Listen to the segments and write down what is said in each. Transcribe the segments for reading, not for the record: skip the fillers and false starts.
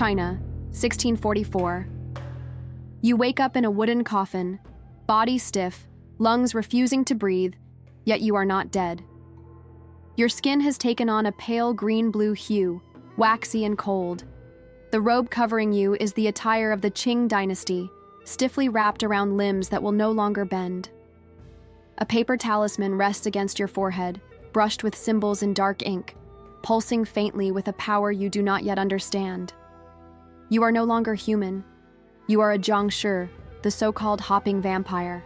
China, 1644. You wake up in a wooden coffin, body stiff, lungs refusing to breathe, yet you are not dead. Your skin has taken on a pale green-blue hue, waxy and cold. The robe covering you is the attire of the Qing dynasty, stiffly wrapped around limbs that will no longer bend. A paper talisman rests against your forehead, brushed with symbols in dark ink, pulsing faintly with a power you do not yet understand. You are no longer human. You are a Jiangshi, the so-called hopping vampire.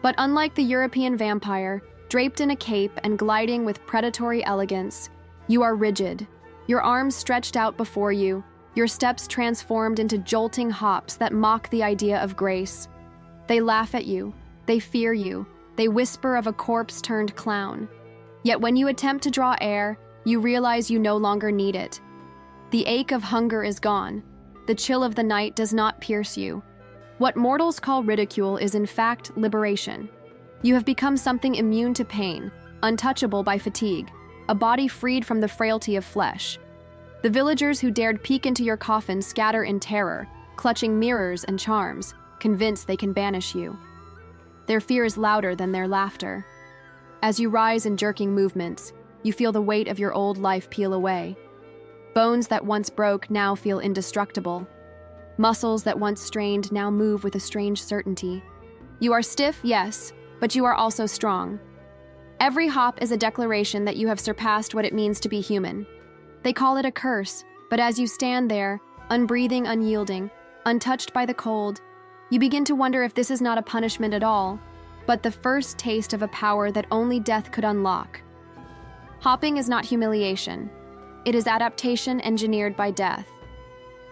But unlike the European vampire, draped in a cape and gliding with predatory elegance, you are rigid, your arms stretched out before you, your steps transformed into jolting hops that mock the idea of grace. They laugh at you, they fear you, they whisper of a corpse-turned clown. Yet when you attempt to draw air, you realize you no longer need it. The ache of hunger is gone. The chill of the night does not pierce you. What mortals call ridicule is in fact liberation. You have become something immune to pain, untouchable by fatigue, a body freed from the frailty of flesh. The villagers who dared peek into your coffin scatter in terror, clutching mirrors and charms, convinced they can banish you. Their fear is louder than their laughter. As you rise in jerking movements, you feel the weight of your old life peel away. Bones that once broke now feel indestructible. Muscles that once strained now move with a strange certainty. You are stiff, yes, but you are also strong. Every hop is a declaration that you have surpassed what it means to be human. They call it a curse, but as you stand there, unbreathing, unyielding, untouched by the cold, you begin to wonder if this is not a punishment at all, but the first taste of a power that only death could unlock. Hopping is not humiliation. It is adaptation engineered by death.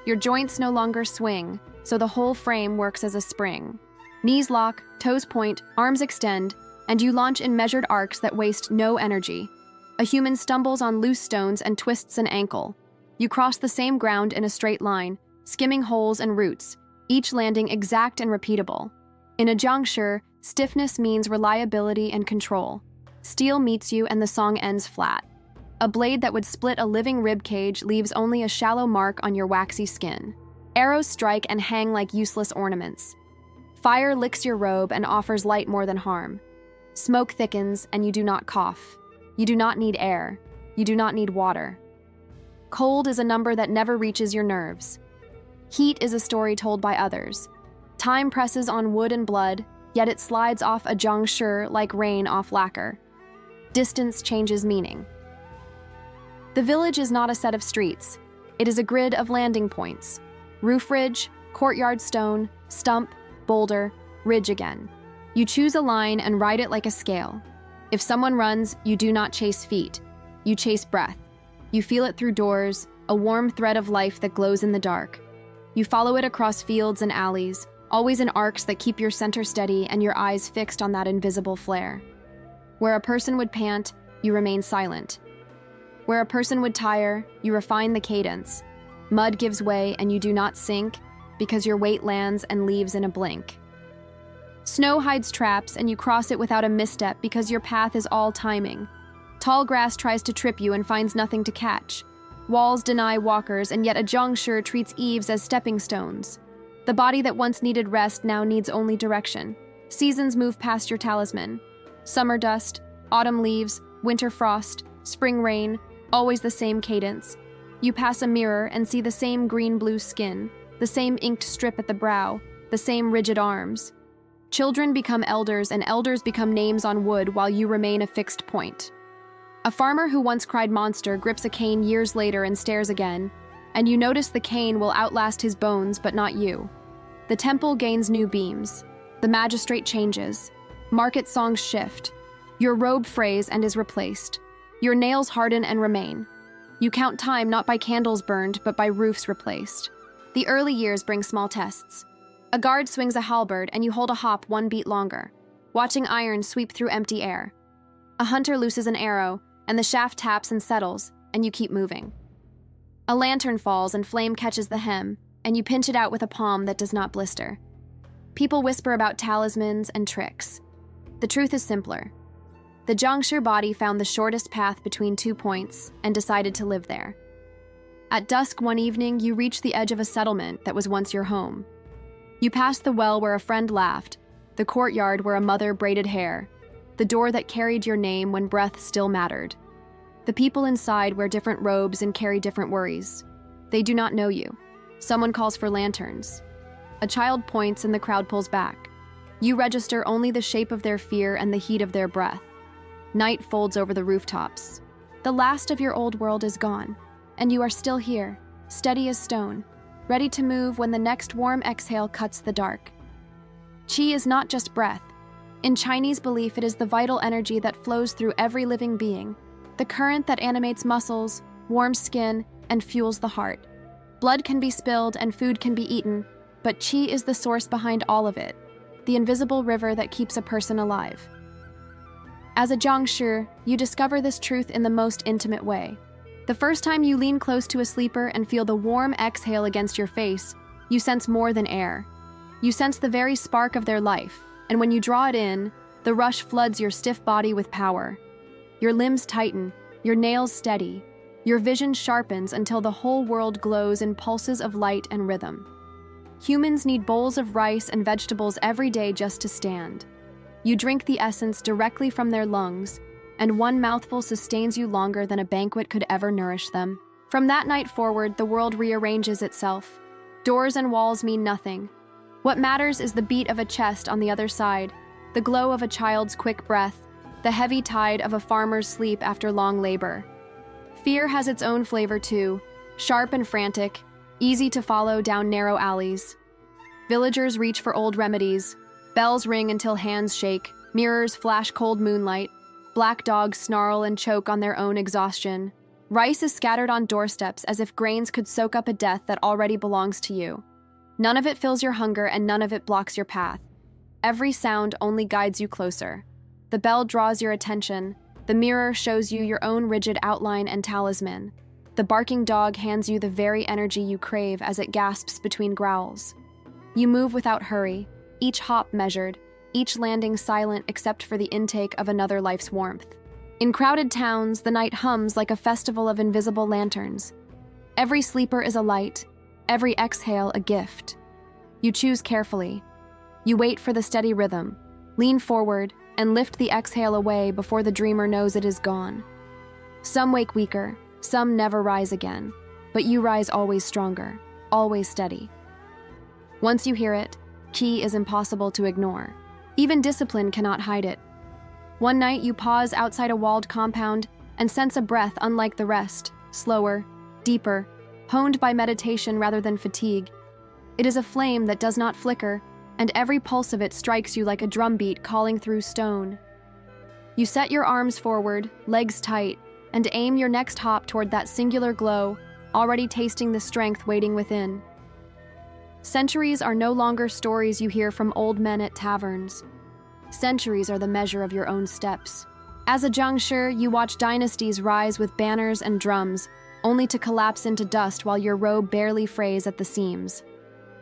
Your joints no longer swing, so the whole frame works as a spring. Knees lock, toes point, arms extend, and you launch in measured arcs that waste no energy. A human stumbles on loose stones and twists an ankle. You cross the same ground in a straight line, skimming holes and roots, each landing exact and repeatable. In a Jiangshi, stiffness means reliability and control. Steel meets you and the song ends flat. A blade that would split a living rib cage leaves only a shallow mark on your waxy skin. Arrows strike and hang like useless ornaments. Fire licks your robe and offers light more than harm. Smoke thickens and you do not cough. You do not need air. You do not need water. Cold is a number that never reaches your nerves. Heat is a story told by others. Time presses on wood and blood, yet it slides off a Jiangshi like rain off lacquer. Distance changes meaning. The village is not a set of streets. It is a grid of landing points. Roof ridge, courtyard stone, stump, boulder, ridge again. You choose a line and ride it like a scale. If someone runs, you do not chase feet. You chase breath. You feel it through doors, a warm thread of life that glows in the dark. You follow it across fields and alleys, always in arcs that keep your center steady and your eyes fixed on that invisible flare. Where a person would pant, you remain silent. Where a person would tire, you refine the cadence. Mud gives way and you do not sink because your weight lands and leaves in a blink. Snow hides traps and you cross it without a misstep because your path is all timing. Tall grass tries to trip you and finds nothing to catch. Walls deny walkers and yet a Jiangshi treats eaves as stepping stones. The body that once needed rest now needs only direction. Seasons move past your talisman. Summer dust, autumn leaves, winter frost, spring rain, always the same cadence. You pass a mirror and see the same green-blue skin, the same inked strip at the brow, the same rigid arms. Children become elders and elders become names on wood while you remain a fixed point. A farmer who once cried monster grips a cane years later and stares again, and you notice the cane will outlast his bones but not you. The temple gains new beams. The magistrate changes. Market songs shift. Your robe frays and is replaced. Your nails harden and remain. You count time not by candles burned, but by roofs replaced. The early years bring small tests. A guard swings a halberd and you hold a hop one beat longer, watching iron sweep through empty air. A hunter looses an arrow, and the shaft taps and settles, and you keep moving. A lantern falls and flame catches the hem, and you pinch it out with a palm that does not blister. People whisper about talismans and tricks. The truth is simpler. The Jiangshi body found the shortest path between 2 points and decided to live there. At dusk one evening, you reach the edge of a settlement that was once your home. You pass the well where a friend laughed, the courtyard where a mother braided hair, the door that carried your name when breath still mattered. The people inside wear different robes and carry different worries. They do not know you. Someone calls for lanterns. A child points and the crowd pulls back. You register only the shape of their fear and the heat of their breath. Night folds over the rooftops. The last of your old world is gone, and you are still here, steady as stone, ready to move when the next warm exhale cuts the dark. Qi is not just breath. In Chinese belief, it is the vital energy that flows through every living being, the current that animates muscles, warms skin, and fuels the heart. Blood can be spilled and food can be eaten, but Qi is the source behind all of it, the invisible river that keeps a person alive. As a Jiangshi, you discover this truth in the most intimate way. The first time you lean close to a sleeper and feel the warm exhale against your face, you sense more than air. You sense the very spark of their life, and when you draw it in, the rush floods your stiff body with power. Your limbs tighten, your nails steady, your vision sharpens until the whole world glows in pulses of light and rhythm. Humans need bowls of rice and vegetables every day just to stand. You drink the essence directly from their lungs, and one mouthful sustains you longer than a banquet could ever nourish them. From that night forward, the world rearranges itself. Doors and walls mean nothing. What matters is the beat of a chest on the other side, the glow of a child's quick breath, the heavy tide of a farmer's sleep after long labor. Fear has its own flavor too, sharp and frantic, easy to follow down narrow alleys. Villagers reach for old remedies. Bells ring until hands shake, mirrors flash cold moonlight, black dogs snarl and choke on their own exhaustion. Rice is scattered on doorsteps as if grains could soak up a death that already belongs to you. None of it fills your hunger and none of it blocks your path. Every sound only guides you closer. The bell draws your attention. The mirror shows you your own rigid outline and talisman. The barking dog hands you the very energy you crave as it gasps between growls. You move without hurry, each hop measured, each landing silent except for the intake of another life's warmth. In crowded towns, the night hums like a festival of invisible lanterns. Every sleeper is a light, every exhale a gift. You choose carefully. You wait for the steady rhythm, lean forward, and lift the exhale away before the dreamer knows it is gone. Some wake weaker, some never rise again, but you rise always stronger, always steady. Once you hear it, Qi is impossible to ignore. Even discipline cannot hide it. One night you pause outside a walled compound and sense a breath unlike the rest, slower, deeper, honed by meditation rather than fatigue. It is a flame that does not flicker, and every pulse of it strikes you like a drumbeat calling through stone. You set your arms forward, legs tight, and aim your next hop toward that singular glow, already tasting the strength waiting within. Centuries are no longer stories you hear from old men at taverns. Centuries are the measure of your own steps. As a Jiangshi, you watch dynasties rise with banners and drums, only to collapse into dust while your robe barely frays at the seams.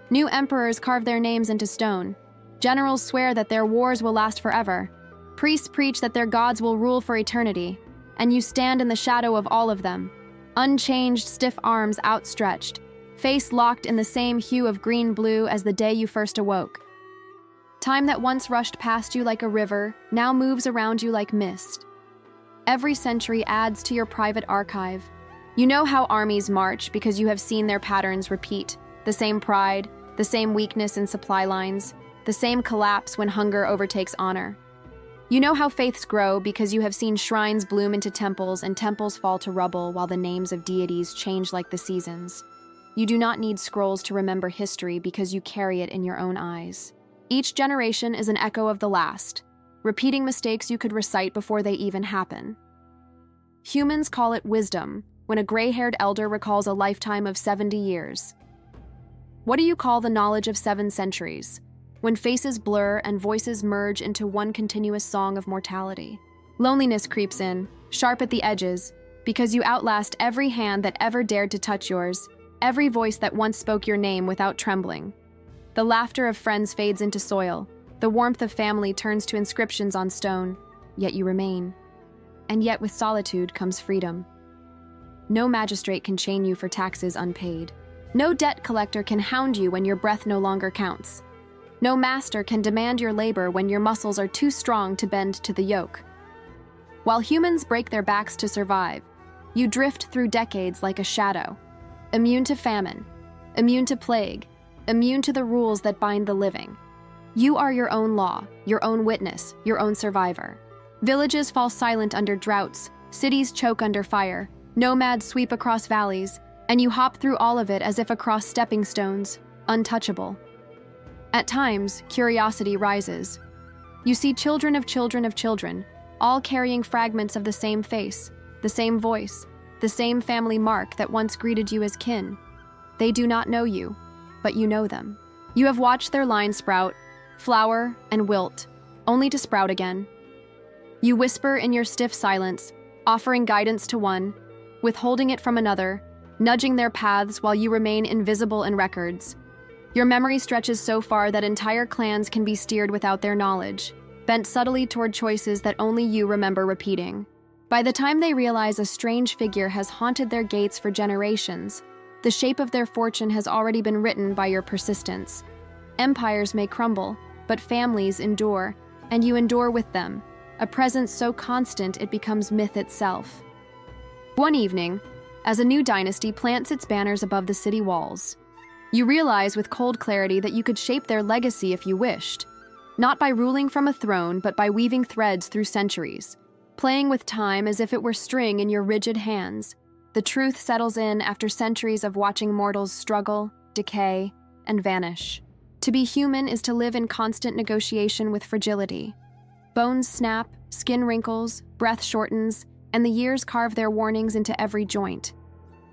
New emperors carve their names into stone. Generals swear that their wars will last forever. Priests preach that their gods will rule for eternity. And you stand in the shadow of all of them, unchanged, stiff arms outstretched, face locked in the same hue of green-blue as the day you first awoke. Time that once rushed past you like a river now moves around you like mist. Every century adds to your private archive. You know how armies march because you have seen their patterns repeat, the same pride, the same weakness in supply lines, the same collapse when hunger overtakes honor. You know how faiths grow because you have seen shrines bloom into temples and temples fall to rubble while the names of deities change like the seasons. You do not need scrolls to remember history because you carry it in your own eyes. Each generation is an echo of the last, repeating mistakes you could recite before they even happen. Humans call it wisdom when a gray-haired elder recalls a lifetime of 70 years. What do you call the knowledge of 7 centuries, when faces blur and voices merge into one continuous song of mortality? Loneliness creeps in, sharp at the edges, because you outlast every hand that ever dared to touch yours, every voice that once spoke your name without trembling. The laughter of friends fades into soil, the warmth of family turns to inscriptions on stone, yet you remain. And yet with solitude comes freedom. no magistrate can chain you for taxes unpaid. No debt collector can hound you when your breath no longer counts. No master can demand your labor when your muscles are too strong to bend to the yoke. While humans break their backs to survive, you drift through decades like a shadow, immune to famine, immune to plague, immune to the rules that bind the living. You are your own law, your own witness, your own survivor. Villages fall silent under droughts, cities choke under fire, nomads sweep across valleys, and you hop through all of it as if across stepping stones, untouchable. At times, curiosity rises. You see children of children of children, all carrying fragments of the same face, the same voice, the same family mark that once greeted you as kin. They do not know you, but you know them. You have watched their line sprout, flower, and wilt, only to sprout again. You whisper in your stiff silence, offering guidance to one, withholding it from another, nudging their paths while you remain invisible in records. Your memory stretches so far that entire clans can be steered without their knowledge, bent subtly toward choices that only you remember repeating. By the time they realize a strange figure has haunted their gates for generations, the shape of their fortune has already been written by your persistence. Empires may crumble, but families endure, and you endure with them, a presence so constant it becomes myth itself. One evening, as a new dynasty plants its banners above the city walls, you realize with cold clarity that you could shape their legacy if you wished, not by ruling from a throne, but by weaving threads through centuries, playing with time as if it were string in your rigid hands. The truth settles in after centuries of watching mortals struggle, decay, and vanish. To be human is to live in constant negotiation with fragility. Bones snap, skin wrinkles, breath shortens, and the years carve their warnings into every joint.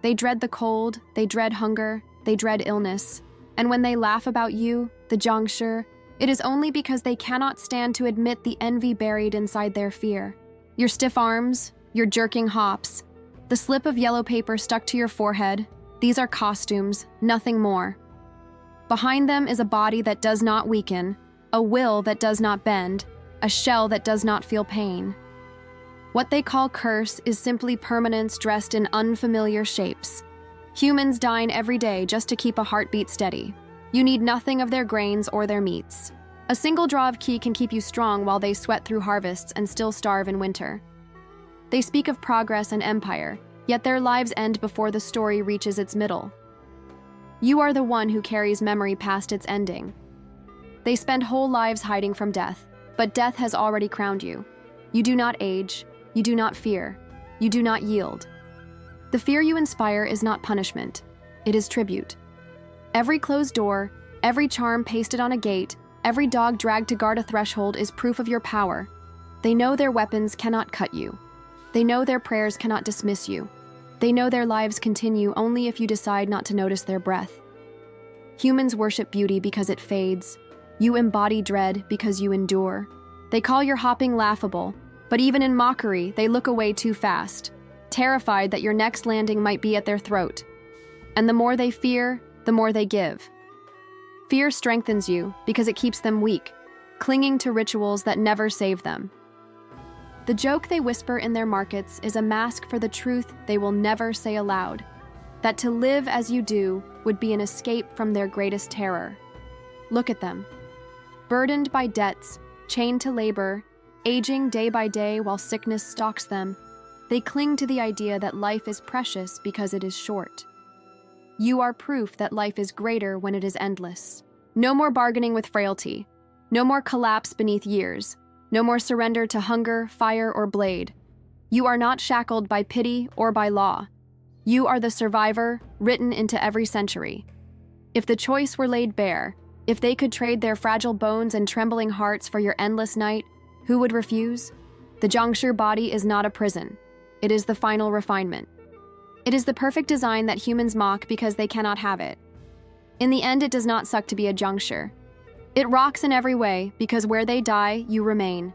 They dread the cold, they dread hunger, they dread illness. And when they laugh about you, the Jiangshi, it is only because they cannot stand to admit the envy buried inside their fear. Your stiff arms, your jerking hops, the slip of yellow paper stuck to your forehead, these are costumes, nothing more. Behind them is a body that does not weaken, a will that does not bend, a shell that does not feel pain. What they call curse is simply permanence dressed in unfamiliar shapes. Humans dine every day just to keep a heartbeat steady. You need nothing of their grains or their meats. A single draw of qi can keep you strong while they sweat through harvests and still starve in winter. They speak of progress and empire, yet their lives end before the story reaches its middle. You are the one who carries memory past its ending. They spend whole lives hiding from death, but death has already crowned you. You do not age, you do not fear, you do not yield. The fear you inspire is not punishment, it is tribute. Every closed door, every charm pasted on a gate, every dog dragged to guard a threshold is proof of your power. They know their weapons cannot cut you. They know their prayers cannot dismiss you. They know their lives continue only if you decide not to notice their breath. Humans worship beauty because it fades. You embody dread because you endure. They call your hopping laughable, but even in mockery, they look away too fast, terrified that your next landing might be at their throat. And the more they fear, the more they give. Fear strengthens you because it keeps them weak, clinging to rituals that never save them. The joke they whisper in their markets is a mask for the truth they will never say aloud, that to live as you do would be an escape from their greatest terror. Look at them. Burdened by debts, chained to labor, aging day by day while sickness stalks them, they cling to the idea that life is precious because it is short. You are proof that life is greater when it is endless. No more bargaining with frailty. No more collapse beneath years. No more surrender to hunger, fire, or blade. You are not shackled by pity or by law. You are the survivor, written into every century. If the choice were laid bare, if they could trade their fragile bones and trembling hearts for your endless night, who would refuse? The Jiangshi body is not a prison. It is the final refinement. It is the perfect design that humans mock because they cannot have it. In the end, it does not suck to be a Jiangshi. It rocks in every way because where they die, you remain.